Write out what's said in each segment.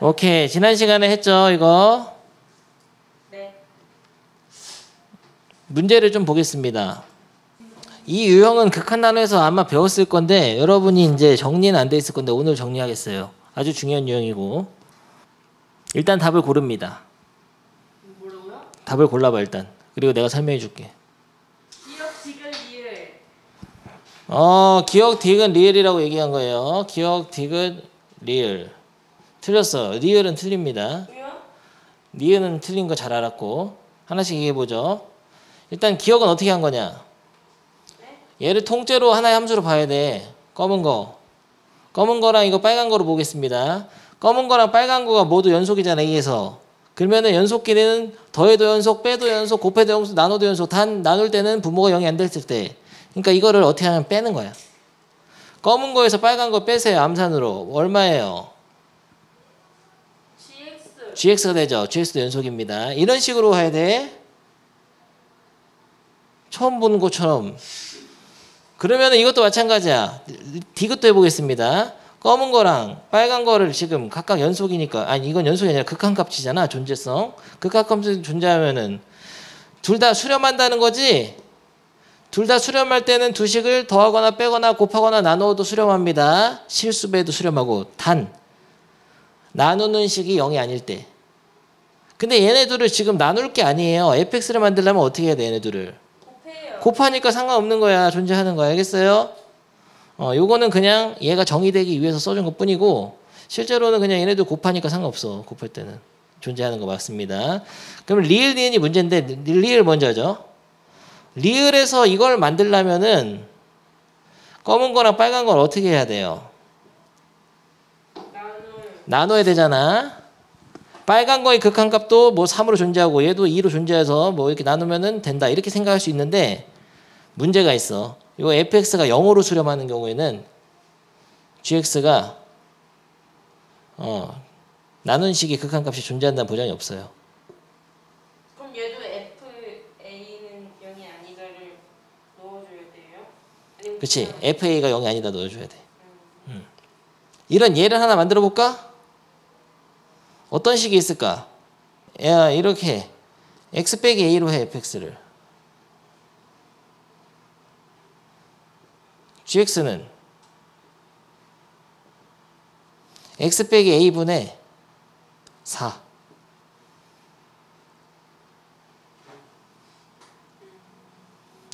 오케이. 지난 시간에 했죠, 이거? 네. 문제를 좀 보겠습니다. 이 유형은 극한 단어에서 아마 배웠을 건데 여러분이 이제 정리는 안 돼 있을 건데 오늘 정리하겠어요. 아주 중요한 유형이고. 일단 답을 고릅니다. 뭐라고요? 답을 골라봐 일단. 그리고 내가 설명해 줄게. 기억, 디귿, 리을. 기억, 디귿, 리을이라고 얘기한 거예요. 기억, 디귿, 리을. 틀렸어. 리을은 틀립니다. 왜요? 리을은 틀린 거 잘 알았고. 하나씩 얘기해보죠. 일단 기억은 어떻게 한 거냐. 얘를 통째로 하나의 함수로 봐야 돼. 검은 거. 검은 거랑 이거 빨간 거로 보겠습니다. 검은 거랑 빨간 거가 모두 연속이잖아, A에서. 그러면은 연속끼리는 더해도 연속, 빼도 연속, 곱해도 연속, 나눠도 연속. 단 나눌 때는 부모가 0이 안 됐을 때. 그러니까 이거를 어떻게 하면 빼는 거야. 검은 거에서 빨간 거 빼세요. 암산으로. 얼마예요? GX. GX가 되죠. GX도 연속입니다. 이런 식으로 해야 돼. 처음 보는 것처럼. 그러면 이것도 마찬가지야. 디귿도 해보겠습니다. 검은 거랑 빨간 거를 지금 각각 연속이니까, 아니 이건 연속이 아니라 극한값이잖아. 존재성. 극한값이 존재하면은 둘 다 수렴한다는 거지. 둘 다 수렴할 때는 두 식을 더하거나 빼거나 곱하거나 나누어도 수렴합니다. 실수배도 수렴하고. 단 나누는 식이 0이 아닐 때. 근데 얘네들을 지금 나눌 게 아니에요. fx를 만들려면 어떻게 해야 돼, 얘네들을? 곱해요. 곱하니까 상관없는 거야. 존재하는 거야. 알겠어요? 요거는 그냥 얘가 정의되기 위해서 써준 것 뿐이고 실제로는 그냥 얘네들 곱하니까 상관없어. 곱할 때는. 존재하는 거 맞습니다. 그럼 리을, 니은이 문제인데 리을 먼저 하죠. 리을에서 이걸 만들려면은 검은 거랑 빨간 걸 어떻게 해야 돼요? 나눠야 되잖아. 빨간 거의 극한값도 뭐 3으로 존재하고 얘도 2로 존재해서 뭐 이렇게 나누면은 된다. 이렇게 생각할 수 있는데 문제가 있어. 이거 fx가 0으로 수렴하는 경우에는 gx가 나눈 식이 극한값이 존재한다는 보장이 없어요. 그럼 얘도 FA는 0이 아니다를 넣어줘야 돼요? 아니면 그렇지. 그냥- fa가 0이 아니다 넣어줘야 돼. 이런 예를 하나 만들어 볼까? 어떤 식이 있을까? 야, 이렇게 x 빼기 a로 해, fx를. gx는 x 빼기 a분의 4.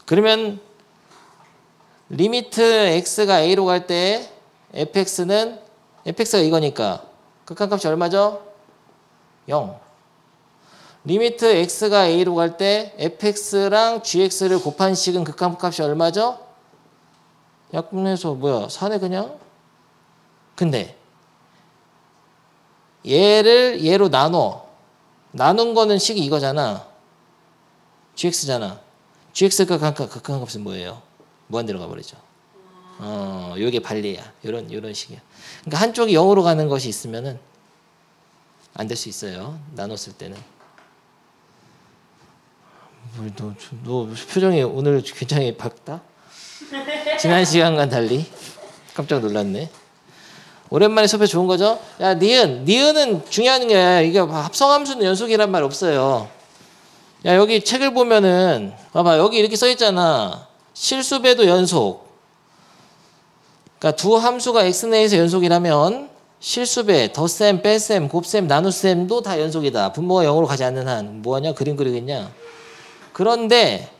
그러면 리미트 x가 a로 갈 때 fx는 fx가 이거니까 극한값이 얼마죠? 0. 리미트 x가 a로 갈 때 fx랑 gx를 곱한 식은 극한값이 얼마죠? 약분해서 뭐야? 4네 그냥? 근데 얘를 얘로 나눈 거는 식이 이거잖아. gx잖아. gx가 극한값은 뭐예요? 무한대로 가버리죠. 요게 반리야. 요런 식이야. 그러니까 한쪽이 0으로 가는 것이 있으면은 안 될 수 있어요. 나눴을 때는. 너 표정이 오늘 굉장히 밝다? 지난 시간과는 달리. 깜짝 놀랐네. 오랜만에 수업해 좋은 거죠? 야, 니은은 중요한 게 이게 합성함수는 연속이란 말 없어요. 야, 여기 책을 보면은 봐봐. 여기 이렇게 써 있잖아. 실수배도 연속. 그러니까 두 함수가 x 내에서 연속이라면 실수배, 덧셈, 뺄셈, 곱셈, 나눗셈도 다 연속이다. 분모가 0으로 가지 않는 한 뭐하냐? 그림 그리겠냐? 그런데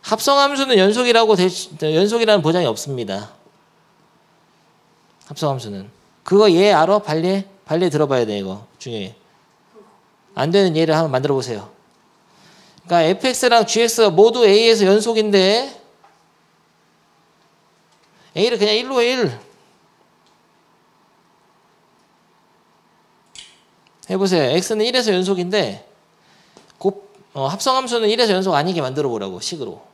합성함수는 연속이라는 보장이 없습니다. 합성함수는. 그거 얘 알아? 발리 들어봐야 돼. 이거 중요해. 안 되는 예를 한번 만들어 보세요. 그러니까 fx랑 gx가 모두 a에서 연속인데 a를 그냥 1로 해. 1. 해보세요. x는 1에서 연속인데 합성함수는 1에서 연속 아니게 만들어 보라고. 식으로.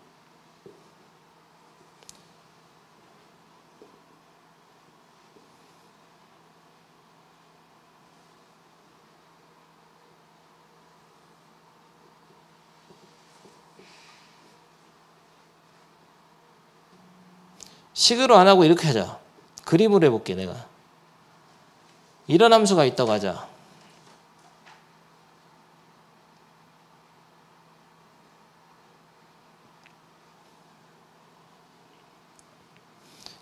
식으로 안 하고 이렇게 하자. 그림으로 해볼게 내가. 이런 함수가 있다고 하자.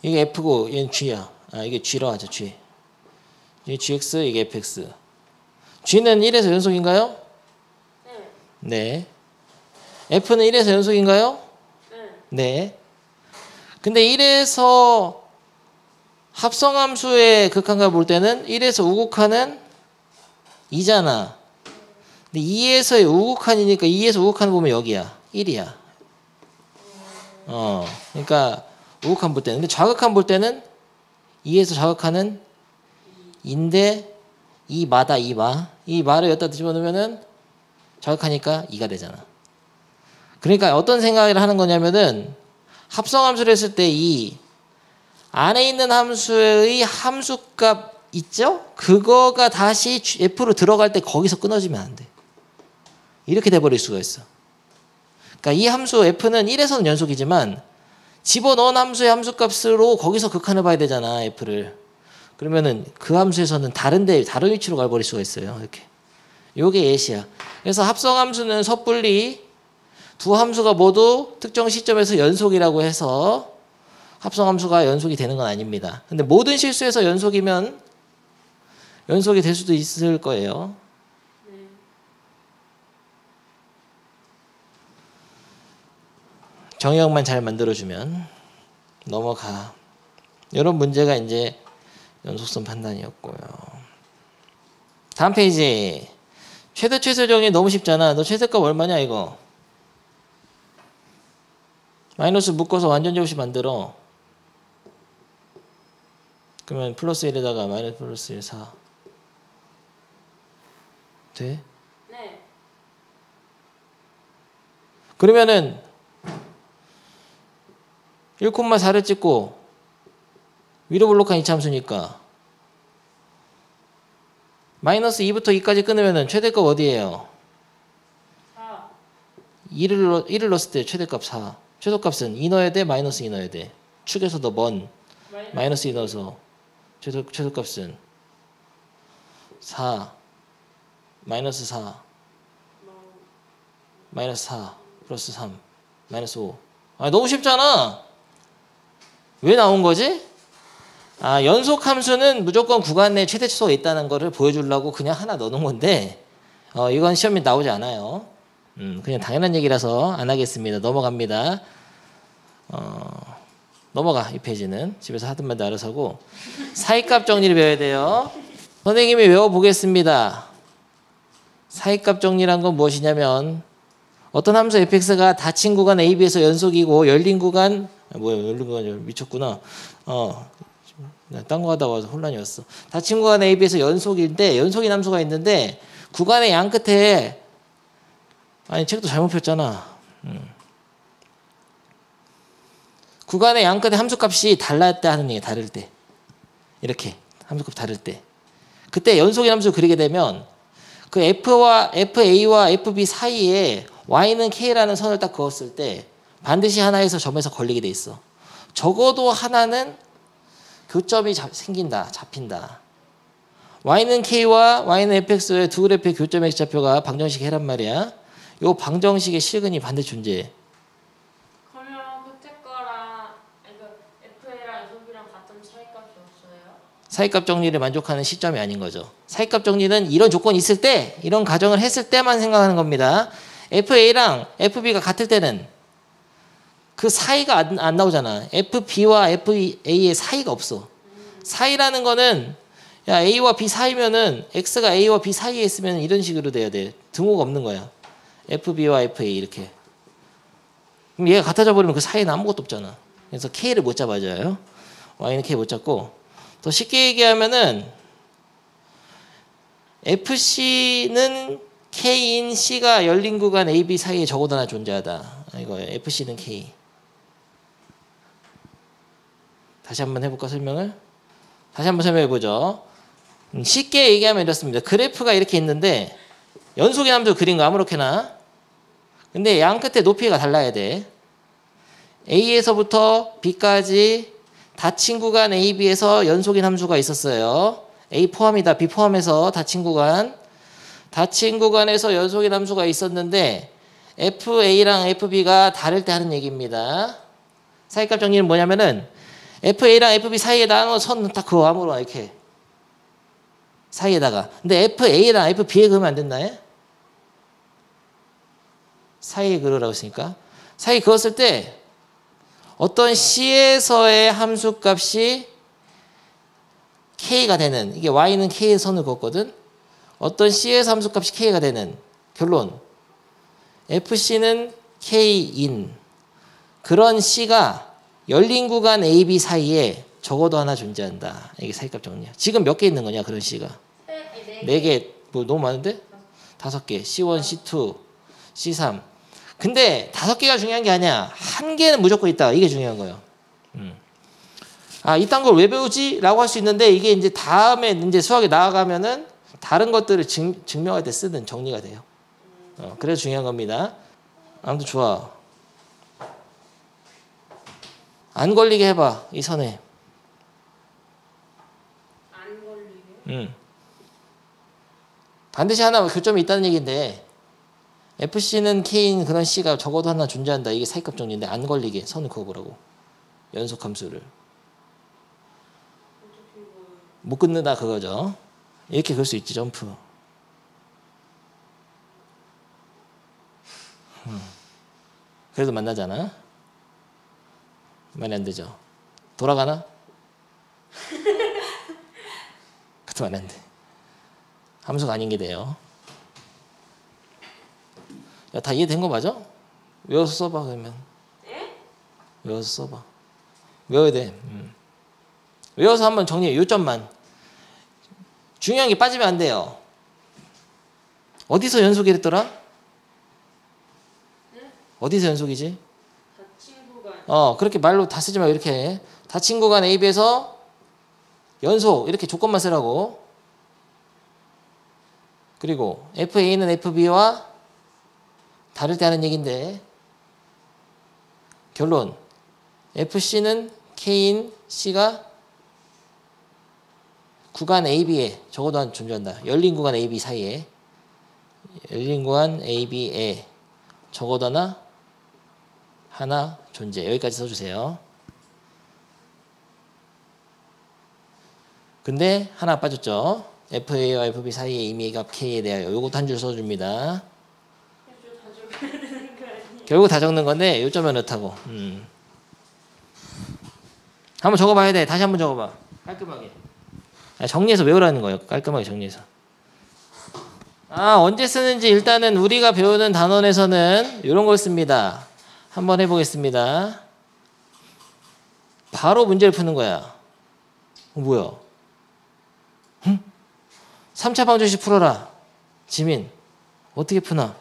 이게 F고 얘는 G야. 아 이게 G로 하죠. G. 이게 GX 이게 FX. G는 1에서 연속인가요? 네. 네. F는 1에서 연속인가요? 네. 네. 근데 1에서 합성함수의 극한값 볼 때는 1에서 우극한은 2잖아. 근데 2에서의 우극한이니까 2에서 우극한 보면 여기야. 1이야. 그러니까 우극한 볼 때는. 근데 좌극한 볼 때는 2에서 좌극한은 2인데 2마다 2마. 이 마를 여기다 집어넣으면은 좌극하니까 2가 되잖아. 그러니까 어떤 생각을 하는 거냐면은 합성함수를 했을 때 이 안에 있는 함수의 함수값 있죠? 그거가 다시 F로 들어갈 때 거기서 끊어지면 안 돼. 이렇게 돼버릴 수가 있어. 그러니까 이 함수 F는 1에서는 연속이지만 집어넣은 함수의 함수값으로 거기서 극한을 봐야 되잖아, F를. 그러면은 그 함수에서는 다른 위치로 가버릴 수가 있어요. 이렇게. 요게 예시야. 그래서 합성함수는 섣불리 두 함수가 모두 특정 시점에서 연속이라고 해서 합성함수가 연속이 되는 건 아닙니다. 근데 모든 실수에서 연속이면 연속이 될 수도 있을 거예요. 정의역만 잘 만들어주면 넘어가. 이런 문제가 이제 연속성 판단이었고요. 다음 페이지. 최대 정의 너무 쉽잖아. 너 최대값 얼마냐 이거? 마이너스 묶어서 완전 제곱식 만들어. 그러면 플러스 1에다가 마이너스 플러스 1 4 돼? 네. 그러면은 1,4를 찍고 위로 블록한 이차함수니까 마이너스 2부터 2까지 끊으면은 최대값 어디예요? 4. 1을 넣었을 때 최대값 4. 최소값은 2 넣어야 돼? 마이너스 2 넣어야 돼? 축에서 더 먼 마이너스 2 넣어서 최소값은 4 마이너스 4 마이너스 4 플러스 3 마이너스 5. 아 너무 쉽잖아. 왜 나온 거지? 아 연속 함수는 무조건 구간 내에 최대 치수가 있다는 거를 보여주려고 그냥 하나 넣는 건데 이건 시험에 나오지 않아요. 그냥 당연한 얘기라서 안 하겠습니다. 넘어갑니다. 넘어가. 이 페이지는 집에서 하던 말도 알아서 하고 사이값 정리를 배워야 돼요. 선생님이 외워보겠습니다. 사이값 정리란 건 무엇이냐면 어떤 함수 fx가 닫힌 구간 AB에서 연속이고 열린 구간 열린 구간 미쳤구나. 딴 거 하다 와서 혼란이 왔어. 닫힌 구간 AB에서 연속인데 연속인 함수가 있는데 구간의 양 끝에 아니 책도 잘못 폈잖아. 구간의 양 끝에 함수값이 달랄 때 하는 얘기. 다를 때 이렇게 함수값 다를 때 그때 연속인 함수 그리게 되면 그 FA와 FB 사이에 Y는 K라는 선을 딱 그었을 때 반드시 하나에서 점에서 걸리게 돼 있어. 적어도 하나는 교점이 생긴다. 잡힌다. Y는 K와 Y는 FX의 두 그래프의 교점 X좌표가 방정식 해란 말이야. 요 방정식의 실근이 반드시 존재해. 그러면 그때 거랑 FA랑 FB랑 같은 차이값이 없어요? 사이값 정리를 만족하는 시점이 아닌 거죠. 사이값 정리는 이런 조건이 있을 때, 이런 가정을 했을 때만 생각하는 겁니다. FA랑 FB가 같을 때는 그 사이가 안 나오잖아. FB와 FA의 사이가 없어. 사이라는 거는 야 A와 B 사이면은 X가 A와 B 사이에 있으면 이런 식으로 돼야 돼. 등호가 없는 거야. FB와 FA 이렇게. 그럼 얘가 같아져 버리면 그 사이에는 아무것도 없잖아. 그래서 K를 못 잡아줘요. Y는 K 못 잡고. 더 쉽게 얘기하면은 FC는 K인 C가 열린 구간 AB 사이에 적어도 하나 존재하다. 이거예요. FC는 K. 다시 한번 해볼까 설명을? 다시 한번 설명해보죠. 쉽게 얘기하면 이렇습니다. 그래프가 이렇게 있는데 연속의 함수 그린 거 아무렇게나. 근데 양 끝에 높이가 달라야 돼. A에서부터 B까지 닫힌 구간 AB에서 연속인 함수가 있었어요. A 포함이다. B 포함해서 닫힌 구간. 닫힌 구간에서 연속인 함수가 있었는데 FA랑 FB가 다를 때 하는 얘기입니다. 사이값 정리는 뭐냐면은 FA랑 FB 사이에다가 선 딱 그거 아무거나 이렇게 사이에다가. 근데 FA랑 FB에 그으면 안 된다. 사이에 그으라고 했으니까. 사이에 그었을 때 어떤 C에서의 함수값이 K가 되는, 이게 Y는 K의 선을 그었거든. 어떤 C에서 함수값이 K가 되는 결론. FC는 K인 그런 C가 열린 구간 AB 사이에 적어도 하나 존재한다. 이게 사이값 정리야. 지금 몇 개 있는 거냐 그런 C가? 4개. 뭐 너무 많은데? 5개. C1, C2, C3. 근데 5개가 중요한 게 아니야. 한 개는 무조건 있다. 이게 중요한 거예요. 아, 이딴 걸 왜 배우지? 라고 할 수 있는데 이게 이제 다음에 이제 수학에 나아가면은 다른 것들을 증명할 때 쓰는 정리가 돼요. 그래서 중요한 겁니다. 아무튼 좋아. 안 걸리게 해봐. 이 선에. 안 걸리게? 반드시 하나 교점이 있다는 얘기인데 FC는 K인 그런 C가 적어도 하나 존재한다. 이게 사이값 정리인데 안 걸리게 선을 그어보라고. 연속 함수를. 못 끊는다 그거죠. 이렇게 그럴 수 있지 점프. 그래도 만나잖아. 말이 안 되죠. 돌아가나? 그것도 말이 안 돼. 함수가 아닌 게 돼요. 야, 다 이해된 거 맞아? 외워서 써봐 그러면. 외워서 써봐. 외워야 돼. 외워서 한번 정리해. 요점만. 중요한 게 빠지면 안 돼요. 어디서 연속이 됐더라? 어디서 연속이지? 닫힌 구간. 그렇게 말로 다 쓰지 말고 이렇게 해. 닫힌 구간 AB에서 연속 이렇게 조건만 쓰라고. 그리고 FA는 FB와 다를 때 하는 얘기인데 결론 FC는 K인 C가 구간 AB에 적어도 한 존재한다. 열린 구간 AB 사이에 열린 구간 AB에 적어도 하나 존재. 여기까지 써주세요. 근데 하나 빠졌죠. FA와 FB 사이의 임의의 값 K에 대하여 요것도 한 줄 써줍니다. 결국 다 적는 건데 요점은 넣다고. 한번 적어봐야 돼. 다시 한번 적어봐. 깔끔하게. 정리해서 외우라는 거예요. 깔끔하게 정리해서. 언제 쓰는지 일단은 우리가 배우는 단원에서는 이런 걸 씁니다. 한번 해보겠습니다. 바로 문제를 푸는 거야. 뭐야? 3차 방정식 풀어라. 지민. 어떻게 푸나?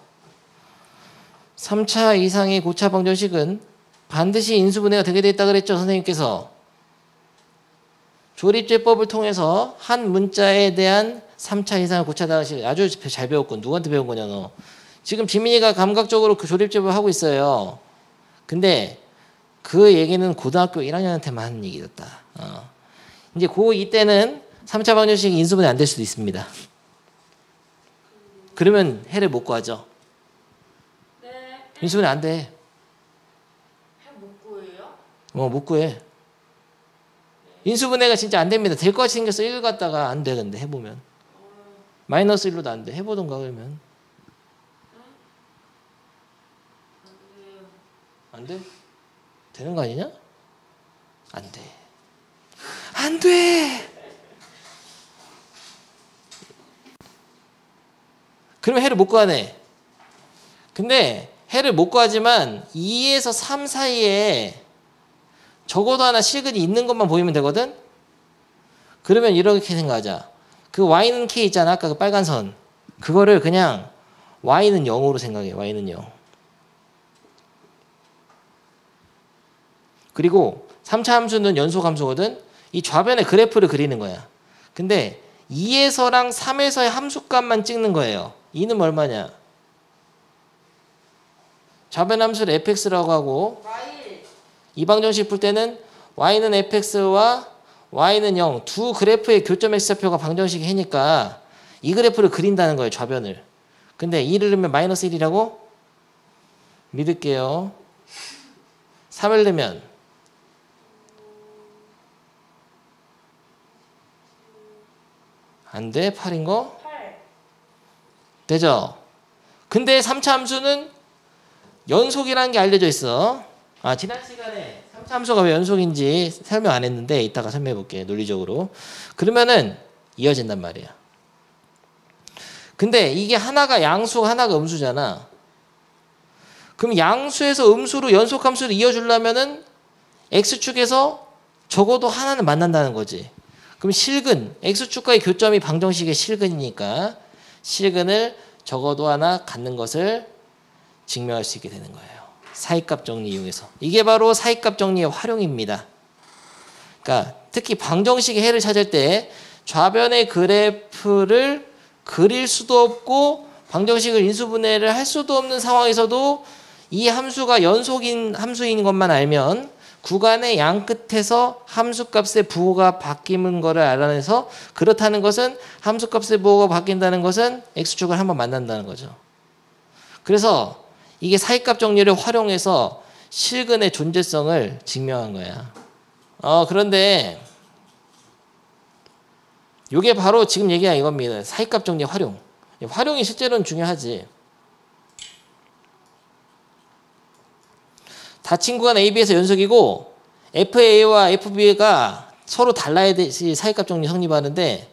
3차 이상의 고차 방정식은 반드시 인수분해가 되게 돼 있다 그랬죠. 선생님께서. 조립제법을 통해서 한 문자에 대한 3차 이상의 고차 방정식 아주 잘 배웠군. 누구한테 배운 거냐 너. 지금 지민이가 감각적으로 그 조립제법을 하고 있어요. 근데 그 얘기는 고등학교 1학년한테만 하는 얘기였다. 이제 고2 때는 3차 방정식이 인수분해 안 될 수도 있습니다. 그러면 해를 못 구하죠. 네. 인수분해 안 돼. 해 못 구해요? 못 구해. 인수분해가 진짜 안 됩니다. 될 것 같이 생겨서 1 갔다가 안 돼. 근데 해보면. 마이너스 1로도 안 돼. 해보던가 그러면. 안 돼? 되는 거 아니냐? 안 돼. 안 돼! 그러면 해를 못 구하네. 근데 해를 못 구하지만 2에서 3 사이에 적어도 하나 실근이 있는 것만 보이면 되거든? 그러면 이렇게 생각하자. 그 y는 k 있잖아. 아까 그 빨간 선. 그거를 그냥 y는 0으로 생각해. y는 0. 그리고 3차 함수는 연속 함수거든? 이 좌변에 그래프를 그리는 거야. 근데 2에서랑 3에서의 함수값만 찍는 거예요. 2는 얼마냐? 좌변 함수를 fx라고 하고 이 방정식 풀 때는 y는 fx와 y는 0 두 그래프의 교점 x좌표가 방정식이 해니까 이 그래프를 그린다는 거예요. 좌변을. 근데 2를 넣으면 마이너스 1이라고? 믿을게요. 3을 넣으면 안 돼. 8인 거? 8. 되죠? 근데 3차 함수는 연속이라는 게 알려져 있어. 지난 시간에 3차 함수가 왜 연속인지 설명 안 했는데 이따가 설명해 볼게. 논리적으로. 그러면은 이어진단 말이야. 근데 이게 하나가 양수, 하나가 음수잖아. 그럼 양수에서 음수로 연속함수를 이어주려면은 x축에서 적어도 하나는 만난다는 거지. 그럼 실근, x축과의 교점이 방정식의 실근이니까 실근을 적어도 하나 갖는 것을 증명할 수 있게 되는 거예요. 사이값 정리 이용해서. 이게 바로 사이값 정리의 활용입니다. 그러니까 특히 방정식의 해를 찾을 때 좌변의 그래프를 그릴 수도 없고 방정식을 인수분해를 할 수도 없는 상황에서도 이 함수가 연속인 함수인 것만 알면 구간의 양 끝에서 함수값의 부호가 바뀌는 것을 알아내서 그렇다는 것은 함수값의 부호가 바뀐다는 것은 x축을 한번 만난다는 거죠. 그래서 이게 사이값 정리를 활용해서 실근의 존재성을 증명한 거야. 그런데 이게 바로 지금 얘기한 이겁니다. 사이값 정리 활용. 활용이 실제로는 중요하지. 닫힌 구간 AB에서 연속이고 FA와 FB가 서로 달라야지 사이값 정리 성립하는데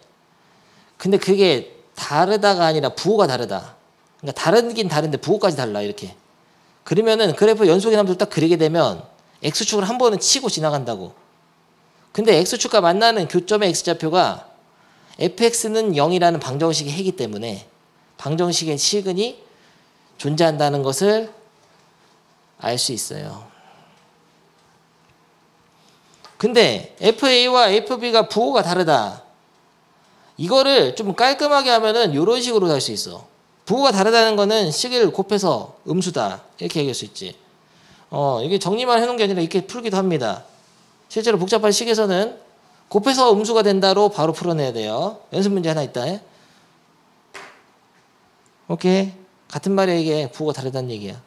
근데 그게 다르다가 아니라 부호가 다르다. 그러니까 다르긴 다른데 부호까지 달라 이렇게. 그러면은 그래프 연속인 함수를 딱 그리게 되면 x축을 한 번은 치고 지나간다고. 근데 x축과 만나는 교점의 x좌표가 fx는 0이라는 방정식의 해이기 때문에 방정식의 실근이 존재한다는 것을 알 수 있어요. 근데 FA와 FB가 부호가 다르다. 이거를 좀 깔끔하게 하면은 이런 식으로 할 수 있어. 부호가 다르다는 거는 식을 곱해서 음수다. 이렇게 얘기할 수 있지. 이게 정리만 해놓은 게 아니라 이렇게 풀기도 합니다. 실제로 복잡한 식에서는 곱해서 음수가 된다로 바로 풀어내야 돼요. 연습 문제 하나 있다. 오케이. 같은 말이야 이게 부호가 다르다는 얘기야.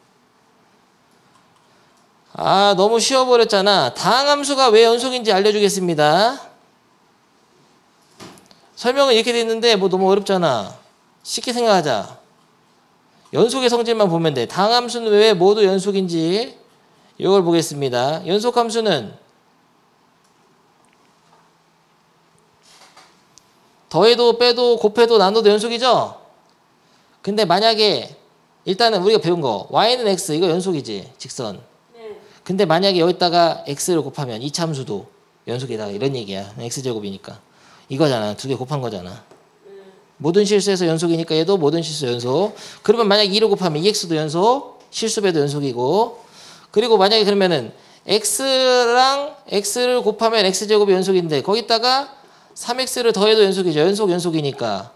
너무 쉬워버렸잖아. 다항함수가 왜 연속인지 알려주겠습니다. 설명은 이렇게 돼 있는데 뭐 너무 어렵잖아. 쉽게 생각하자. 연속의 성질만 보면 돼. 다항함수는 왜 모두 연속인지 이걸 보겠습니다. 연속함수는 더해도 빼도 곱해도 나눠도 연속이죠? 근데 만약에 일단은 우리가 배운 거 y는 x 이거 연속이지 직선. 근데 만약에 여기다가 x를 곱하면 2차 함수도 연속이다 이런 얘기야. x제곱이니까 이거잖아. 두 개 곱한 거잖아. 모든 실수에서 연속이니까 얘도 모든 실수 연속. 그러면 만약에 2를 곱하면 2x도 연속, 실수배도 연속이고. 그리고 만약에 그러면은 x랑 x를 곱하면 x제곱이 연속인데 거기다가 3x를 더해도 연속이죠. 연속이니까.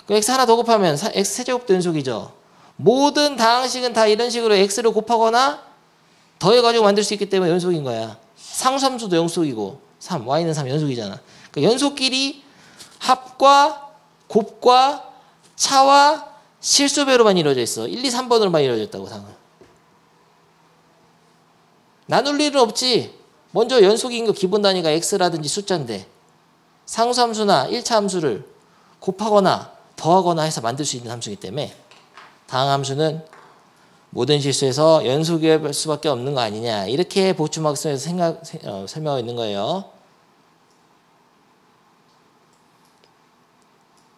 그 x 하나 더 곱하면 x 세제곱도 연속이죠. 모든 다항식은 다 이런 식으로 x를 곱하거나 더해가지고 만들 수 있기 때문에 연속인 거야. 상수함수도 연속이고 3, y는 3 연속이잖아. 그러니까 연속끼리 합과 곱과 차와 실수배로만 이루어져 있어. 1, 2, 3번으로만 이루어졌다고 상은. 나눌 일은 없지. 먼저 연속인 거 기본 단위가 x라든지 숫자인데 상수함수나 1차 함수를 곱하거나 더하거나 해서 만들 수 있는 함수이기 때문에 다항함수는 모든 실수에서 연속일 수밖에 없는 거 아니냐. 이렇게 보충학습에서 설명하고 있는 거예요.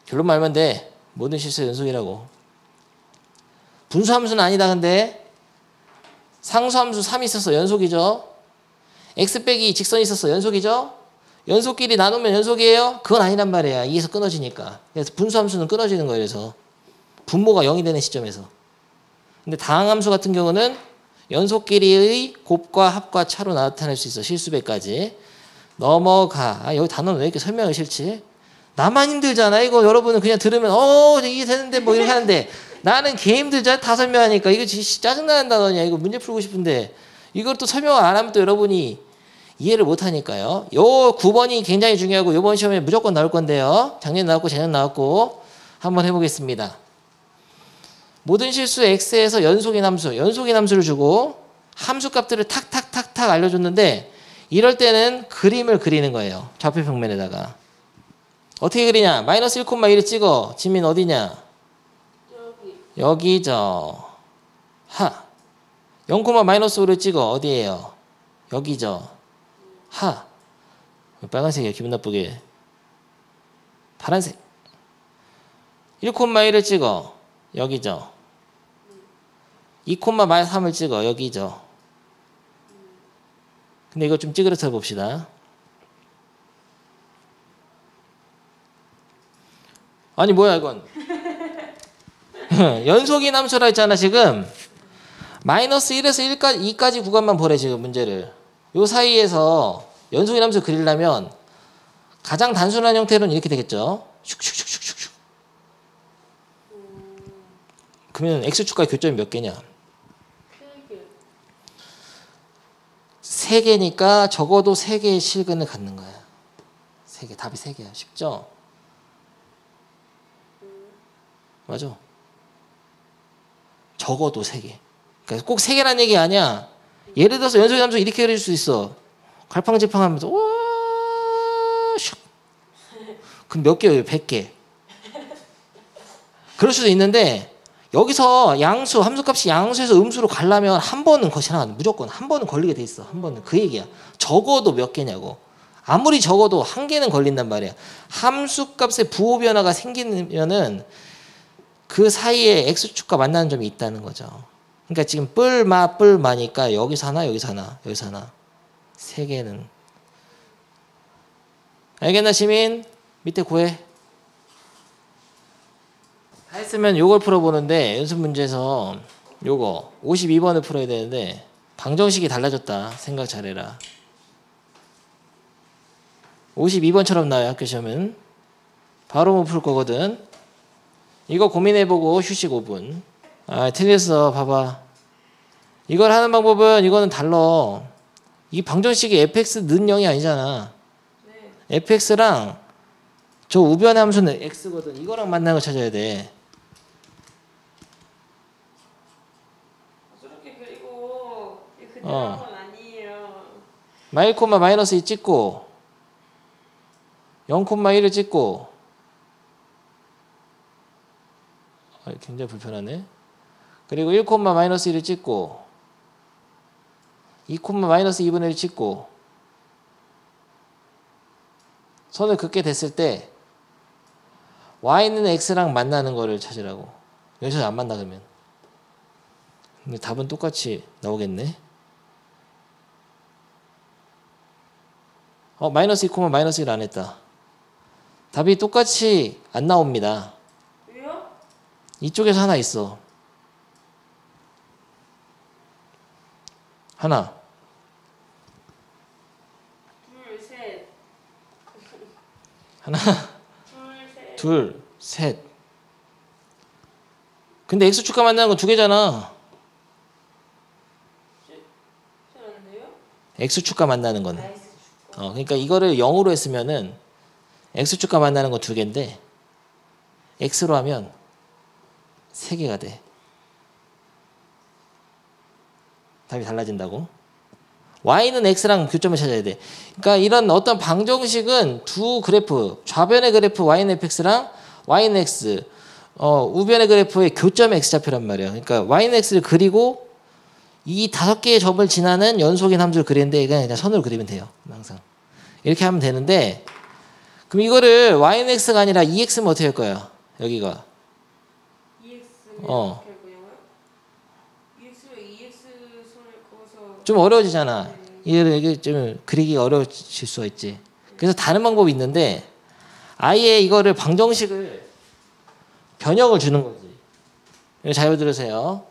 결론 말면 돼. 모든 실수 연속이라고. 분수함수는 아니다. 근데 상수함수 3이 있어서 연속이죠. x 빼기 직선이 있어서 연속이죠. 연속끼리 나누면 연속이에요. 그건 아니란 말이야. 2에서 끊어지니까. 그래서 분수함수는 끊어지는 거예요. 그래서 분모가 0이 되는 시점에서. 근데 다항함수 같은 경우는 연속끼리의 곱과 합과 차로 나타낼 수 있어. 실수배까지. 넘어가. 여기 단어는 왜 이렇게 설명이 싫지? 나만 힘들잖아. 이거 여러분은 그냥 들으면 이게 되는데 뭐 이렇게 하는데 나는 개 힘들잖아. 다 설명하니까. 이거 짜증나는 단어냐. 이거 문제 풀고 싶은데 이걸 또 설명 안 하면 또 여러분이 이해를 못 하니까요. 요 9번이 굉장히 중요하고 이번 시험에 무조건 나올 건데요. 작년 나왔고 재년 나왔고 한번 해보겠습니다. 모든 실수 x에서 연속인 함수를 주고 함수 값들을 탁탁탁탁 알려줬는데 이럴 때는 그림을 그리는 거예요. 좌표 평면에다가. 어떻게 그리냐? 마이너스 1,1을 찍어. 지민 어디냐? 여기. 여기죠. 하. 0, 마이너스 5를 찍어. 어디에요? 여기죠. 하. 빨간색이야. 기분 나쁘게. 파란색. 1,1을 찍어. 여기죠. 2, 3을 찍어. 여기죠. 근데 이거 좀 찌그러져 봅시다. 아니 뭐야 이건. 연속인 함수라 했잖아 지금. 마이너스 1에서 2까지 구간만 보래 지금 문제를. 요 사이에서 연속인 함수 그리려면 가장 단순한 형태로는 이렇게 되겠죠. 슉슉슉슉슉. 그러면 x축과의 교점이 몇 개냐? 3개. 3개니까 적어도 3개의 실근을 갖는 거야. 3개. 답이 3개야. 쉽죠? 맞아. 적어도 3개. 그러니까 꼭 3개라는 얘기 아니야. 예를 들어서 연속인 함수 이렇게 그릴 수 있어. 갈팡질팡하면서 와 슉. 그럼 몇 개예요? 100개. 그럴 수도 있는데 여기서 양수, 함수값이 양수에서 음수로 가려면 한 번은 무조건 한 번은 걸리게 돼 있어. 한 번은. 그 얘기야. 적어도 몇 개냐고. 아무리 적어도 한 개는 걸린단 말이야. 함수값의 부호 변화가 생기면은 그 사이에 x축과 만나는 점이 있다는 거죠. 그러니까 지금 뿔마니까 여기서 하나, 여기서 하나, 여기서 하나. 3개는. 알겠나 시민? 밑에 구해. 다 했으면 요걸 풀어보는데 연습 문제에서 요거 52번을 풀어야 되는데 방정식이 달라졌다. 생각 잘해라. 52번처럼 나와요. 학교 시험은. 바로 못 풀 거거든. 이거 고민해보고 휴식 5분. 아 틀렸어. 봐봐. 이걸 하는 방법은 이거는 달라. 이 방정식이 fx는 0이 아니잖아. 네. fx랑 저 우변의 함수는 x거든. 이거랑 만나는 걸 찾아야 돼. 저렇게 그리고 그대로는 아니에요. 마이너스 2 찍고 0,1을 찍고 굉장히 불편하네. 그리고 1, 마이너스 1을 찍고 2, 마이너스 2분의 1 찍고 선을 긋게 됐을 때 y는 x랑 만나는 거를 찾으라고. 여기서 안 만나 그러면. 근데 답은 똑같이 나오겠네. 마이너스 2, 마이너스 1 안 했다. 답이 똑같이 안 나옵니다. 왜요? 이쪽에서 하나 있어. 하나. 둘, 셋. 하나. 둘, 셋. 둘, 셋. 근데 x축과 만나는 건 2개잖아. 잘안돼요? x축과 만나는 건. 나이스 축구. 그러니까 이거를 0으로 했으면은 x축과 만나는 건 2개인데 x로 하면 3개가 돼. 답이 달라진다고. y는 x랑 교점을 찾아야 돼. 그러니까 이런 어떤 방정식은 두 그래프, 좌변의 그래프 y는 fx랑 y는 x, 우변의 그래프의 교점의 x좌표란 말이야. 그러니까 y는 x를 그리고 이 5개의 점을 지나는 연속인 함수를 그리는데 그냥 선으로 그리면 돼요. 항상. 이렇게 하면 되는데 그럼 이거를 y는 x가 아니라 2x면 어떻게 할 거야? 여기가. EX는 어. 어떻게 할 거냐고요? EX로 EX 선을 그어서 좀 어려워지잖아. 이게 좀 그리기 어려워질 수가 있지. 그래서 다른 방법이 있는데 아예 이거를 방정식을 변형을 주는 거지. 잘 들으세요.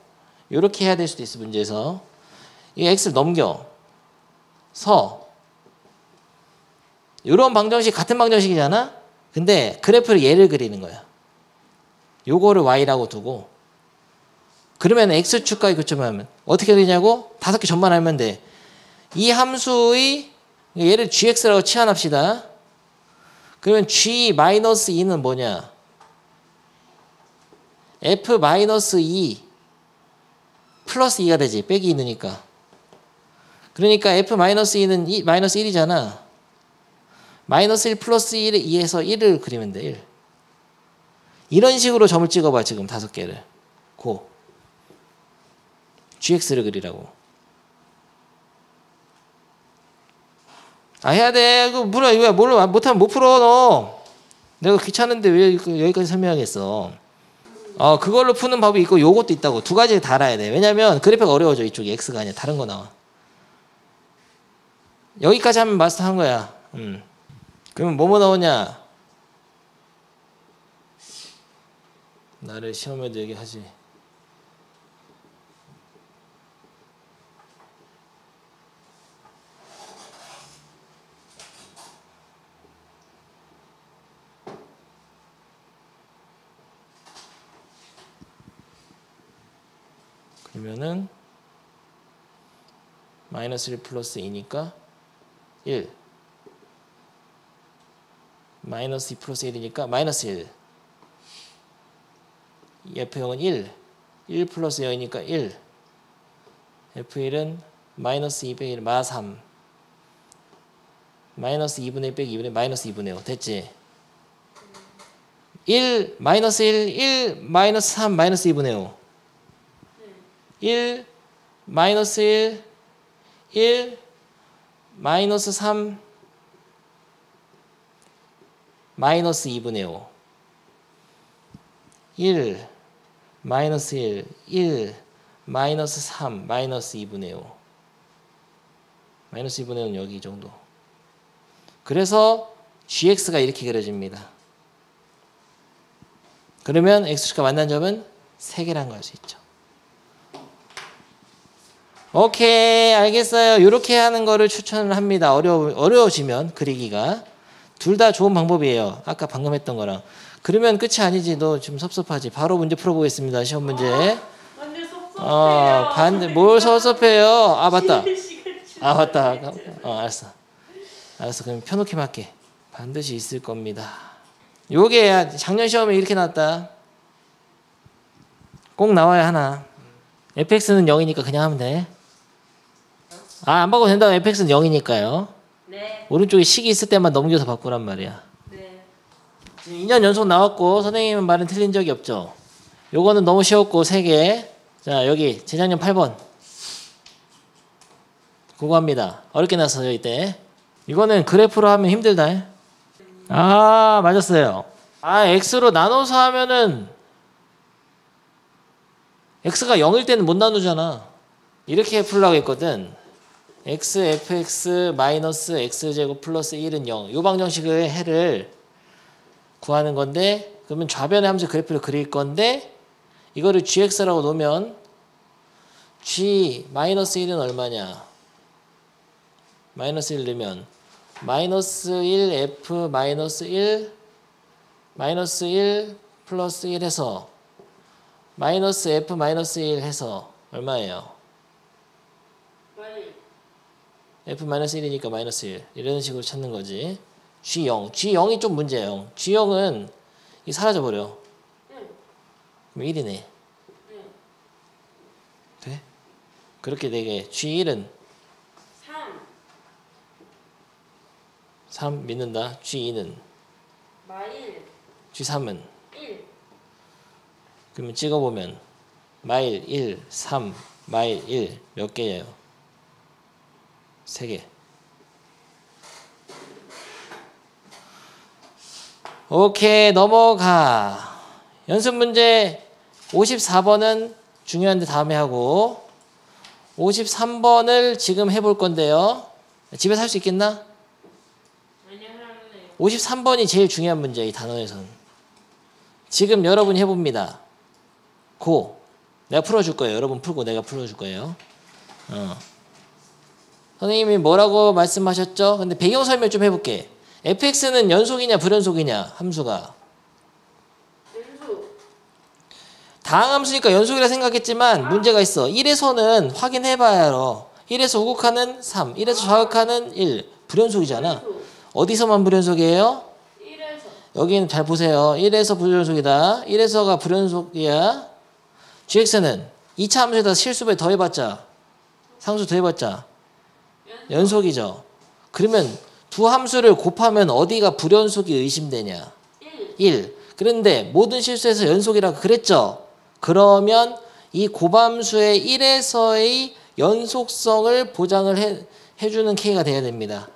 이렇게 해야 될 수도 있어 문제에서. 이 x를 넘겨 서 이런 방정식 같은 방정식이잖아. 근데 그래프를 얘를 그리는 거야. 요거를 y라고 두고 그러면 x축과의 교점을 하면 어떻게 되냐고? 5개 점만 알면 돼. 이 함수의 얘를 gx라고 치환합시다. 그러면 g-2는 뭐냐? f-2 플러스 2가 되지. 빼기 2니까. 그러니까 f-2는 마이너스 1이잖아. 마이너스 1 플러스 1에 2에서 1을 그리면 돼. 1. 이런 식으로 점을 찍어봐. 지금 5개를. 고. gx를 그리라고. 아 해야 돼. 그거 물어. 이거야. 뭘 못하면 못 풀어 너. 내가 귀찮은데 왜 여기까지 설명하겠어. 그걸로 푸는 법이 있고 요것도 있다고. 두 가지 다 알아야 돼. 왜냐면 그래프가 어려워져. 이쪽이 x가 아니라 다른 거 나와. 여기까지 하면 마스터한 거야. 그러면 뭐뭐 나오냐? 나를 시험에도 얘기하지. 그러면은 마이너스 1 플러스 2니까 1 마이너스 2 플러스 1이니까 마이너스 1 F0은 1 플러스 0이니까 1 F1은 마이너스 2 빼기 1 마 3 마이너스 2분의 1 빼기 2분의 마이너스 2분의 5 됐지? 1 마이너스 1 마이너스 3 마이너스 2분의 5 1 마이너스 1 마이너스 3 마이너스 2분의 5 1 마이너스 1 마이너스 3 마이너스 2분의 5 마이너스 2분의 5는 여기 이 정도. 그래서 gx가 이렇게 그려집니다. 그러면 x축과 만난 점은 3개라는 걸 알 수 있죠. 오케이 알겠어요. 이렇게 하는 거를 추천을 합니다. 어려워지면 그리기가 둘 다 좋은 방법이에요. 아까 방금 했던 거랑. 그러면 끝이 아니지. 너 지금 섭섭하지. 바로 문제 풀어보겠습니다. 시험 문제. 완전 섭섭해요. 반대 뭘 섭섭해요. 아 맞다. 아 맞다. 알았어. 그럼 펴놓기만 할게. 반드시 있을 겁니다. 요게 작년 시험에 이렇게 나왔다. 꼭 나와야 하나. fx는 0이니까 그냥 하면 돼. 안 바꿔도 된다고. fx는 0이니까요. 네. 오른쪽에 식이 있을 때만 넘겨서 바꾸란 말이야. 네. 지금 2년 연속 나왔고 선생님 말은 틀린 적이 없죠. 요거는 너무 쉬웠고 3개. 자 여기 재작년 8번 그거 합니다. 어렵게 났어요 이때. 이거는 그래프로 하면 힘들다. 맞았어요. x로 나눠서 하면은 x가 0일 때는 못 나누잖아. 이렇게 풀라고 했거든. x fx 마이너스 x제곱 플러스 1은 0. 요 방정식의 해를 구하는 건데 그러면 좌변의 함수 그래프를 그릴 건데 이거를 gx라고 놓으면 g 마이너스 1은 얼마냐? 마이너스 1 넣으면 마이너스 1 f 마이너스 1 마이너스 1 플러스 1 해서 마이너스 f 마이너스 1 해서 얼마예요? f 마이너스 1이니까 마이너스 1 이런 식으로 찾는 거지. G0이 좀 문제예요. G0은 사라져버려. 그럼 1이네. 돼? 그렇게 되게 G1은 3 믿는다. G2는 마일 G3은 1 그러면 찍어보면 마일 1, 3, 마일 1 몇 개예요? 3개. 오케이 넘어가. 연습 문제 54번은 중요한데 다음에 하고 53번을 지금 해볼 건데요. 집에서 할 수 있겠나? 53번이 제일 중요한 문제예요. 이 단원에서는. 지금 여러분이 해봅니다. 내가 풀어줄 거예요. 여러분 풀고 내가 풀어줄 거예요. 선생님이 뭐라고 말씀하셨죠? 근데 배경 설명 좀 해볼게. fx는 연속이냐 불연속이냐 함수가. 연속. 다항함수니까 연속이라 생각했지만 문제가 있어. 1에서는 확인해봐야 알아. 1에서 우극하는 3, 1에서 좌극하는 1. 불연속이잖아. 연속. 어디서만 불연속이에요? 1에서. 여기는 잘 보세요. 1에서 불연속이다. 1에서가 불연속이야. gx는 2차 함수에다 실수배 더해봤자 상수 더해봤자 연속이죠. 그러면 두 함수를 곱하면 어디가 불연속이 의심되냐? 1. 그런데 모든 실수에서 연속이라고 그랬죠? 그러면 이 곱함수의 1에서의 연속성을 보장을 해주는 K가 돼야 됩니다.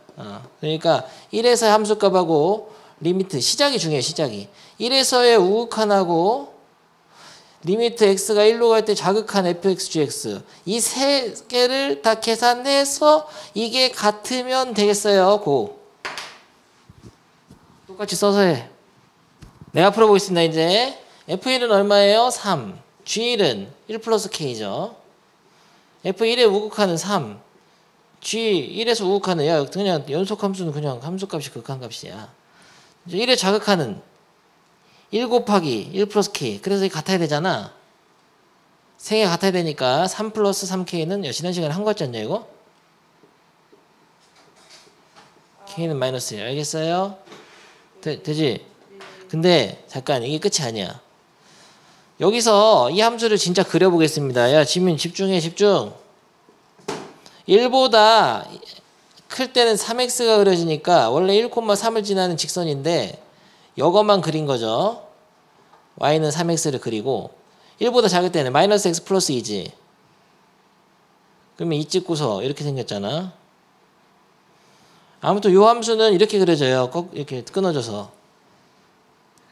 그러니까 1에서의 함수값하고 리미트, 시작이 중요해요. 시작이. 1에서의 우극한하고 리미트 x가 1로 갈 때 자극한 fx, gx 이 세 개를 다 계산해서 이게 같으면 되겠어요. 고. 똑같이 써서 해. 내가 풀어보겠습니다. 이제 f1은 얼마예요? 3. g1은 1 플러스 k죠. f1의 우극한은 3. g1에서 우극한은 야 그냥 연속함수는 그냥 함수값이 극한값이야. 1의 자극한은 1 곱하기 1 플러스 k. 그래서 이게 같아야 되잖아. 세 개가 같아야 되니까 3 플러스 3k는 지난 시간에 한 거 같지 않냐 이거? k는 마이너스 1. 알겠어요? 되지? 근데 잠깐 이게 끝이 아니야. 여기서 이 함수를 진짜 그려보겠습니다. 야 지민 집중해 집중. 1보다 클 때는 3x가 그려지니까 원래 1,3을 지나는 직선인데 이것만 그린 거죠. y는 3x를 그리고 1보다 작을 때는 마이너스 x 플러스 2지. 그러면 2 찍고서 이렇게 생겼잖아. 아무튼 요 함수는 이렇게 그려져요. 꼭 이렇게 끊어져서.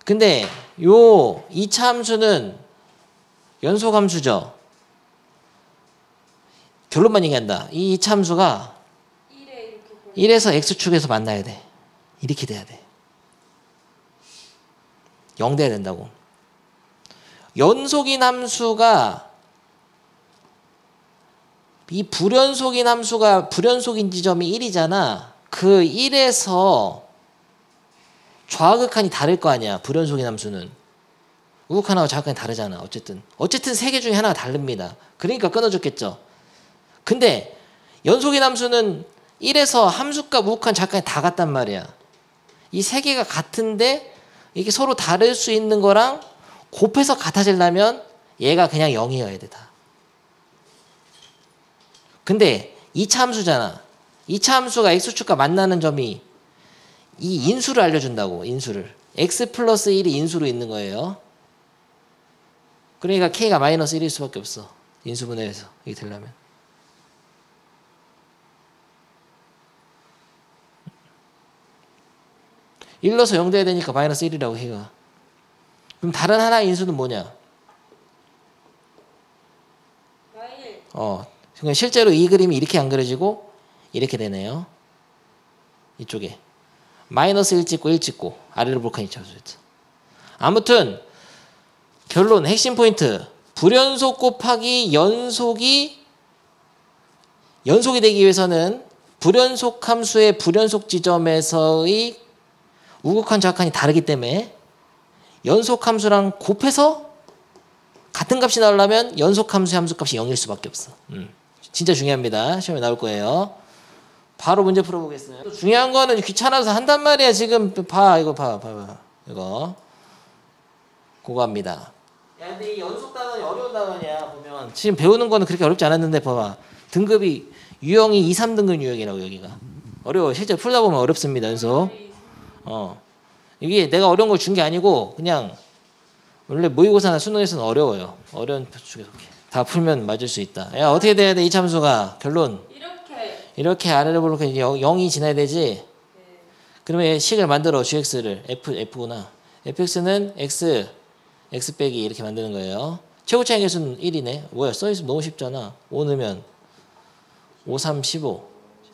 근데 요 2차 함수는 연속함수죠. 결론만 얘기한다. 이 2차 함수가 1에서 x축에서 만나야 돼. 이렇게 돼야 돼. 0 돼야 된다고. 연속인 함수가 이 불연속인 함수가 불연속인 지점이 1이잖아. 그 1에서 좌극한이 다를 거 아니야. 불연속인 함수는. 우극한하고 좌극한이 다르잖아. 어쨌든 세 개 중에 하나가 다릅니다. 그러니까 끊어졌겠죠. 근데 연속인 함수는 1에서 함수값 우극한 좌극한이 다 같단 말이야. 이 세 개가 같은데 이게 서로 다를 수 있는 거랑 곱해서 같아지려면 얘가 그냥 0이어야 돼 다. 근데 2차 함수잖아. 2차 함수가 x축과 만나는 점이 이 인수를 알려준다고. 인수를. x 플러스 1이 인수로 있는 거예요. 그러니까 k가 마이너스 1일 수밖에 없어. 인수분해해서 이게 되려면. (1) 넣어서 0 돼야 되니까 마이너스 1이라고 해가. 그럼 다른 하나의 인수는 뭐냐? 그러니까 실제로 이 그림이 이렇게 안 그려지고 이렇게 되네요. 이쪽에 마이너스 1 찍고 1 찍고 아래로 볼카닉 차수였죠. 아무튼 결론 핵심 포인트. 불연속 곱하기 연속이 되기 위해서는 불연속 함수의 불연속 지점에서의 우극한 좌극한이 다르기 때문에 연속 함수랑 곱해서 같은 값이 나오려면 연속 함수의 함수값이 0일 수밖에 없어. 진짜 중요합니다. 시험에 나올 거예요. 바로 문제 풀어보겠어요. 중요한 거는 귀찮아서 한단 말이야. 지금 이거 봐. 이거 그거 합니다. 야, 근데 이 연속 단원이 어려운 단원이야. 보면 지금 배우는 거는 그렇게 어렵지 않았는데 봐봐. 등급이 유형이 2, 3등급 유형이라고 여기가. 어려워. 실제 풀다 보면 어렵습니다. 연속. 이게 내가 어려운 걸 준 게 아니고 그냥 원래 모의고사나 수능에서는 어려워요. 어려운 축에 속해. 다 풀면 맞을 수 있다. 야 어떻게 돼야 돼? 이 참수가 결론. 이렇게 아래로 볼록 0이 지나야 되지. 그러면 식을 만들어. gx를 f구나. fx는 x 빼기 이렇게 만드는 거예요. 최고 차이 계수는 1이네. 뭐야 써있으면 너무 쉽잖아. 5 넣으면 5, 3, 15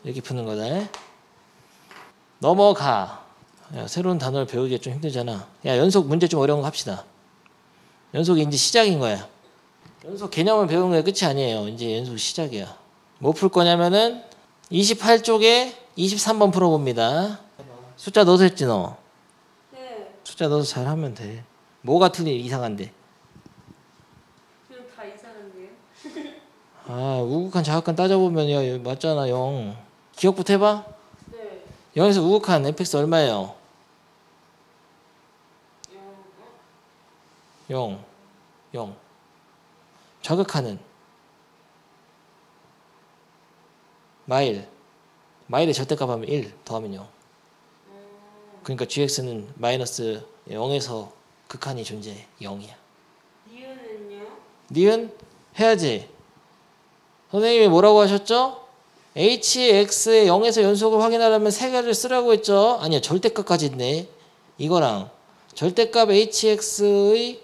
이렇게 푸는 거다. 넘어가. 야, 새로운 단어를 배우기가 좀 힘들잖아. 야 연속 문제 좀 어려운 거 합시다. 연속이 이제 시작인 거야. 연속 개념을 배우는 게 끝이 아니에요. 이제 연속 시작이야. 뭐 풀 거냐면은 28쪽에 23번 풀어봅니다. 숫자 넣어서 했지 너? 네. 숫자 넣어서 잘하면 돼. 뭐가 틀리 이상한데? 그럼 다 이상한데요? 우극한 좌극한 따져보면 야 맞잖아 0. 기억부터 해봐. 네. 0에서 우극한 fx 얼마예요? 0. 좌극한은 마일의 절대값 하면 1 더하면 0. 그러니까 gx는 마이너스 0에서 극한이 존재해. 0이야. 니은은요? 니은 해야지. 선생님이 뭐라고 하셨죠? hx의 0에서 연속을 확인하려면 세 가지를 쓰라고 했죠. 아니야, 절대값까지 있네. 이거랑 절대값 hx의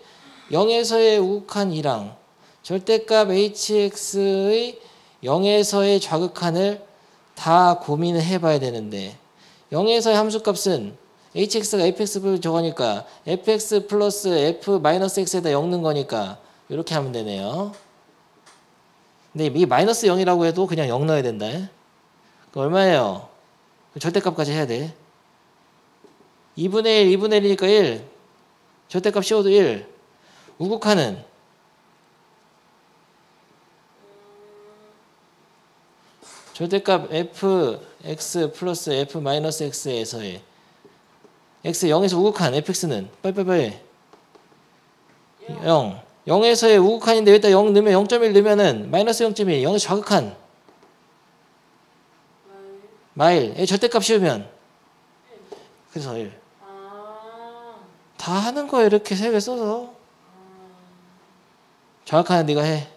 0에서의 우극한 2랑 절대값 hx의 0에서의 좌극한을 다 고민을 해봐야 되는데 0에서의 함수값은 hx가 fx 저거니까 fx 플러스 f 마이너스 x에다 0 넣은 거니까 이렇게 하면 되네요. 근데 이 마이너스 0이라고 해도 그냥 0 넣어야 된다. 그 얼마예요? 절대값까지 해야 돼. 2분의 1, 2분의 1이니까 1. 절대값 씌워도 1. 우극한은 절대값 fx 플러스 f 마이너스 x에서의 x 0에서 우극한 fx는 빨리빨리 0. 0에서의 우극한인데 여기다 0 넣으면 0.1 넣으면은 마이너스 0.1 0에서 좌극한 마일 절대값 씌우면 그래서 1. 다 하는 거야 이렇게 세 개 써서. 좌극한은 네가 해.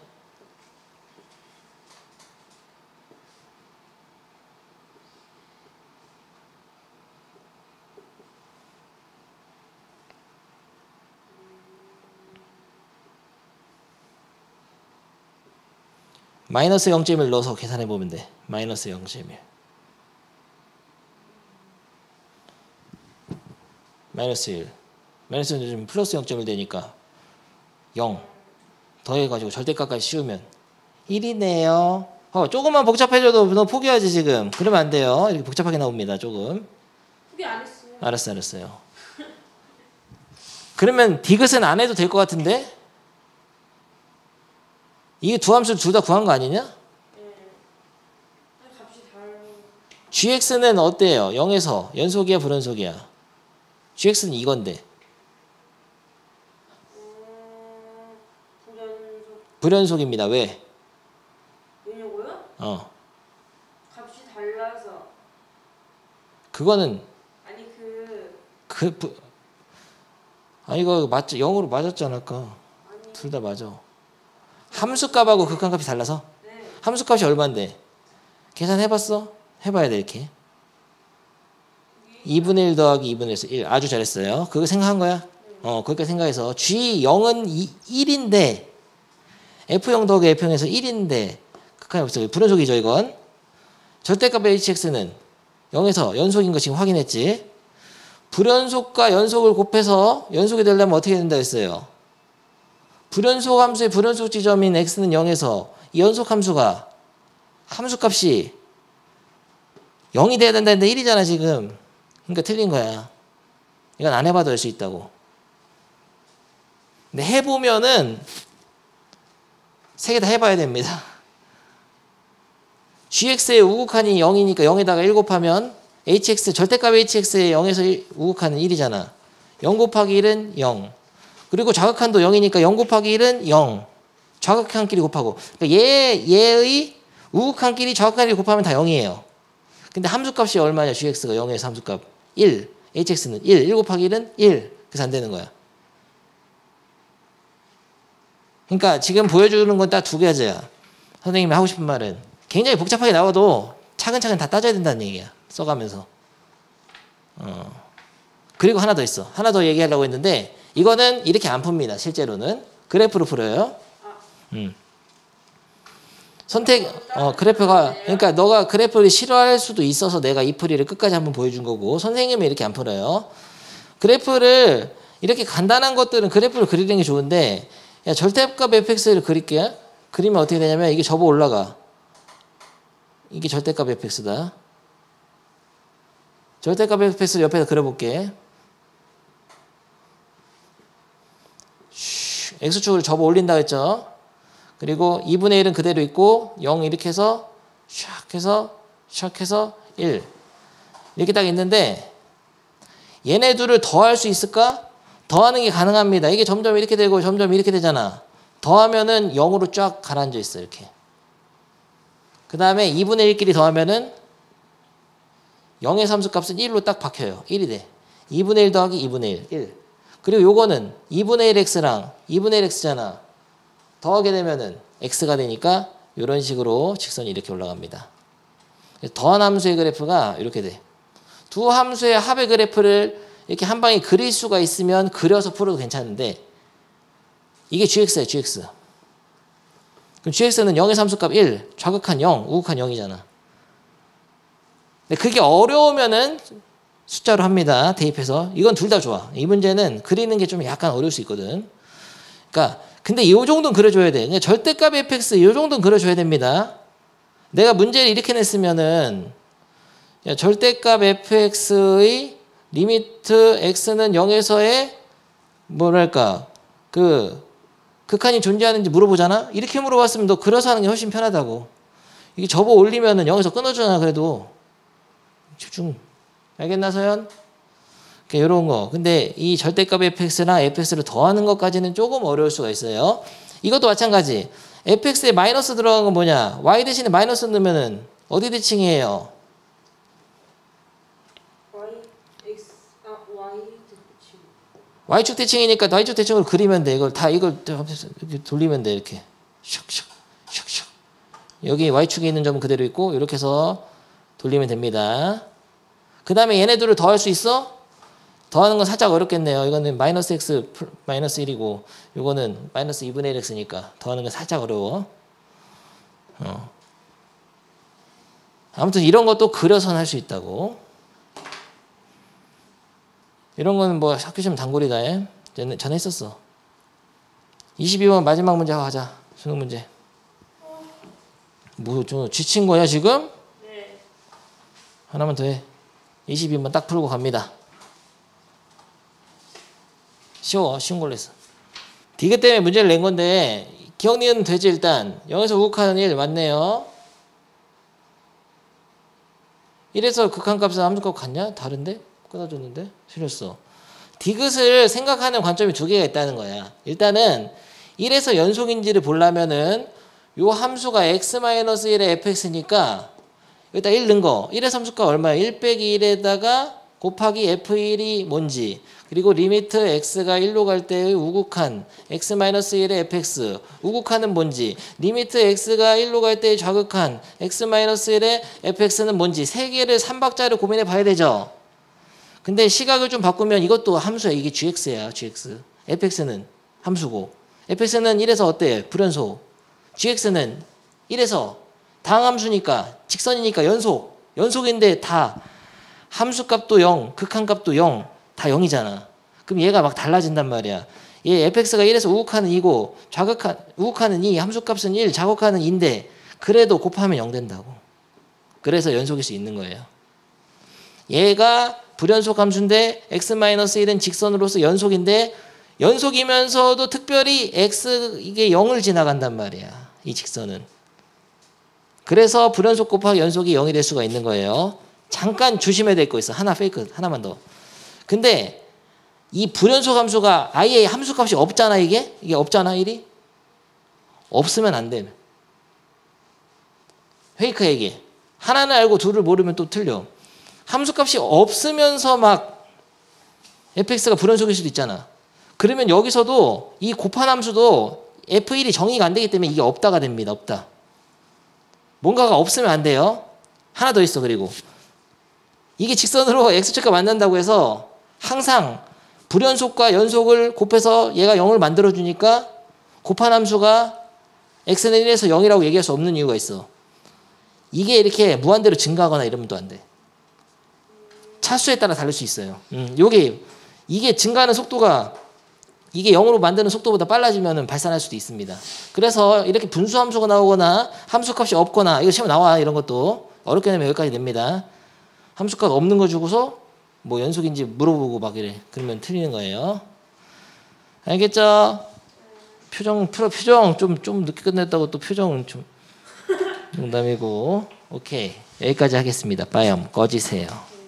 마이너스 0.1 넣어서 계산해 보면 돼. 마이너스 0.1. 마이너스 1. 마이너스 1은 좀 플러스 0.1 되니까 0 더해가지고 절대값까지 씌우면 1이네요. 조금만 복잡해져도 너 포기하지 지금. 그러면 안 돼요. 이렇게 복잡하게 나옵니다. 조금. 포기 안 했어요. 알았어요. 그러면 디귿은 안 해도 될 것 같은데? 이게 두 함수 둘 다 구한 거 아니냐? 네. 값이 다른. gx는 어때요? 0에서 연속이야 불연속이야? gx는 이건데 불연속입니다. 왜? 왜냐고요? 값이 달라서. 그거는 아니 이거 맞죠? 0으로 맞았잖아 아까. 둘 다 맞아. 함수값하고 극한값이 달라서? 네. 함수값이 얼마인데? 계산해봤어? 해봐야 돼 이렇게. 2분의 1 더하기 2분의 1에서 1. 아주 잘했어요. 그거 생각한 거야? 그렇게 생각해서 G0은 1인데 F0 더하기 F0에서 1인데 극한이 없어요. 불연속이죠 이건. 절대값 hx는 0에서 연속인 거 지금 확인했지. 불연속과 연속을 곱해서 연속이 되려면 어떻게 된다 했어요? 불연속 함수의 불연속 지점인 x는 0에서 이 연속 함수가 함수값이 0이 돼야 된다는데 1이잖아 지금. 그러니까 틀린 거야. 이건 안 해봐도 알 수 있다고. 근데 해보면은 세 개 다 해봐야 됩니다. gx의 우극한이 0이니까 0에다가 1 곱하면 hx 절대값 hx의 0에서 우극한은 1이잖아. 0 곱하기 1은 0. 그리고 좌극한도 0이니까 0 곱하기 1은 0. 좌극한끼리 곱하고. 그러니까 얘의 우극한끼리 좌극한끼리 곱하면 다 0이에요. 근데 함수값이 얼마냐? gx가 0에서 함수값 1. hx는 1. 1 곱하기 1은 1. 그래서 안 되는 거야. 그러니까 지금 보여주는 건 딱 두 가지야. 선생님이 하고 싶은 말은 굉장히 복잡하게 나와도 차근차근 다 따져야 된다는 얘기야. 써가면서. 그리고 하나 더 있어. 하나 더 얘기하려고 했는데 이거는 이렇게 안 풉니다. 실제로는. 그래프로 풀어요. 그래프가 그러니까 너가 그래프를 싫어할 수도 있어서 내가 이 풀이를 끝까지 한번 보여준 거고 선생님은 이렇게 안 풀어요. 그래프를 이렇게 간단한 것들은 그래프를 그리는 게 좋은데 야, 절대값 fx를 그릴게. 그리면 어떻게 되냐면 이게 접어 올라가. 이게 절대값 fx다. 절대값 fx를 옆에서 그려볼게. x축을 접어 올린다 했죠. 그리고 2분의 1은 그대로 있고 0 이렇게 해서 샥 해서 1 이렇게 딱 있는데 얘네 둘을 더할 수 있을까? 더하는 게 가능합니다. 이게 점점 이렇게 되고 점점 이렇게 되잖아. 더하면은 0으로 쫙 가라앉아 있어 이렇게. 그 다음에 2분의 1끼리 더하면은 0의 함수값은 1로 딱 박혀요. 1이 돼. 2분의 1 더하기 2분의 1, 1. 그리고 요거는 2분의 1 x랑 2분의 1 x잖아. 더하게 되면은 x가 되니까 이런 식으로 직선이 이렇게 올라갑니다. 더한 함수의 그래프가 이렇게 돼. 두 함수의 합의 그래프를 이렇게 한 방에 그릴 수가 있으면 그려서 풀어도 괜찮은데 이게 gx야, gx. 그럼 gx는 0에서 함수값 1, 좌극한 0, 우극한 0이잖아. 근데 그게 어려우면은 숫자로 합니다. 대입해서. 이건 둘 다 좋아. 이 문제는 그리는 게 좀 약간 어려울 수 있거든. 그러니까 근데 이 정도는 그려줘야 돼. 그러니까 절대값 fx 이 정도는 그려줘야 됩니다. 내가 문제를 이렇게 냈으면은 절대값 fx의 리미트 x는 0에서의 뭐랄까 그 극한이 존재하는지 물어보잖아. 이렇게 물어봤으면 너 그려서 하는 게 훨씬 편하다고. 이게 접어 올리면은 0에서 끊어주잖아. 그래도 집중. 알겠나 서현? 이런 거. 근데 이 절대값 fx랑 fx를 더하는 것까지는 조금 어려울 수가 있어요. 이것도 마찬가지. fx에 마이너스 들어간 건 뭐냐? y 대신에 마이너스 넣으면은 어디 대칭이에요? y축 대칭이니까 y축 대칭으로 그리면 돼. 이걸 이렇게 돌리면 돼. 이렇게 슉슉 슉슉. 여기 y축에 있는 점은 그대로 있고 이렇게 해서 돌리면 됩니다. 그 다음에 얘네들을 더할 수 있어? 더하는 건 살짝 어렵겠네요. 이거는 마이너스 x 마이너스 1이고 이거는 마이너스 2분의 1 x니까 더하는 건 살짝 어려워. 아무튼 이런 것도 그려서 할 수 있다고. 이런 거는 뭐 학교 시험 단골이다. 전에 했었어. 22번 마지막 문제 하자. 수능 문제. 뭐 좀 지친 거야 지금? 네. 하나만 더 해. 22번 딱 풀고 갑니다. 쉬워. 쉬운 걸로 했어. 디귿 때문에 문제를 낸 건데 기억 니은 되지 일단. 0에서 우극하는 1 맞네요. 1에서 극한값은 함수값 같냐? 다른데? 끊어줬는데? 틀렸어. 디귿을 생각하는 관점이 두 개가 있다는 거야. 일단은 1에서 연속인지를 보려면은 요 함수가 x-1의 fx니까 여기다 1 넣은 거. 1의 함수가 얼마야? 1 빼기 1에다가 곱하기 f1이 뭔지. 그리고 리미트 x가 1로 갈 때의 우극한 x-1의 fx. 우극한은 뭔지. 리미트 x가 1로 갈 때의 좌극한 x-1의 fx는 뭔지. 세 개를 3박자를 고민해 봐야 되죠. 근데 시각을 좀 바꾸면 이것도 함수야. 이게 gx야. gx. fx는 함수고. fx는 1에서 어때? 불연속. gx는 1에서 당함수니까 직선이니까 연속. 연속인데 다 함수값도 0, 극한값도 0. 다 0이잖아. 그럼 얘가 막 달라진단 말이야. 얘 fx가 1에서 우극하는 2고 우극하는 2, 함수값은 1, 좌극하는 2인데 그래도 곱하면 0 된다고. 그래서 연속일 수 있는 거예요. 얘가 불연속 함수인데 x-1은 직선으로서 연속인데 연속이면서도 특별히 x 이게 0을 지나간단 말이야. 이 직선은. 그래서 불연속 곱하기 연속이 0이 될 수가 있는 거예요. 잠깐 조심해야 될 거 있어. 하나 페이크 하나만 더. 근데 이 불연속 함수가 아예 함수값이 없잖아. 이게 없잖아. 1이 없으면 안 돼. 페이크야 이게. 하나는 알고 둘을 모르면 또 틀려. 함수값이 없으면서 막 fx가 불연속일 수도 있잖아. 그러면 여기서도 이 곱한 함수도 f1이 정의가 안 되기 때문에 이게 없다가 됩니다. 없다. 뭔가가 없으면 안 돼요. 하나 더 있어. 그리고 이게 직선으로 x축과 만난다고 해서 항상 불연속과 연속을 곱해서 얘가 0을 만들어주니까 곱한 함수가 x는 1에서 0이라고 얘기할 수 없는 이유가 있어. 이게 이렇게 무한대로 증가하거나 이러면 또 안 돼. 차수에 따라 다를 수 있어요. 이게 증가하는 속도가 이게 0으로 만드는 속도보다 빨라지면 발산할 수도 있습니다. 그래서 이렇게 분수함수가 나오거나 함수값이 없거나 이거 시험 나와. 이런 것도 어렵게 되면 여기까지 냅니다. 함수값 없는 거 주고서 뭐 연속인지 물어보고 막 이래. 그러면 틀리는 거예요. 알겠죠? 표정 좀 늦게 끝냈다고 또 표정은 좀 농담이고. 오케이. 여기까지 하겠습니다. 빠염 꺼지세요.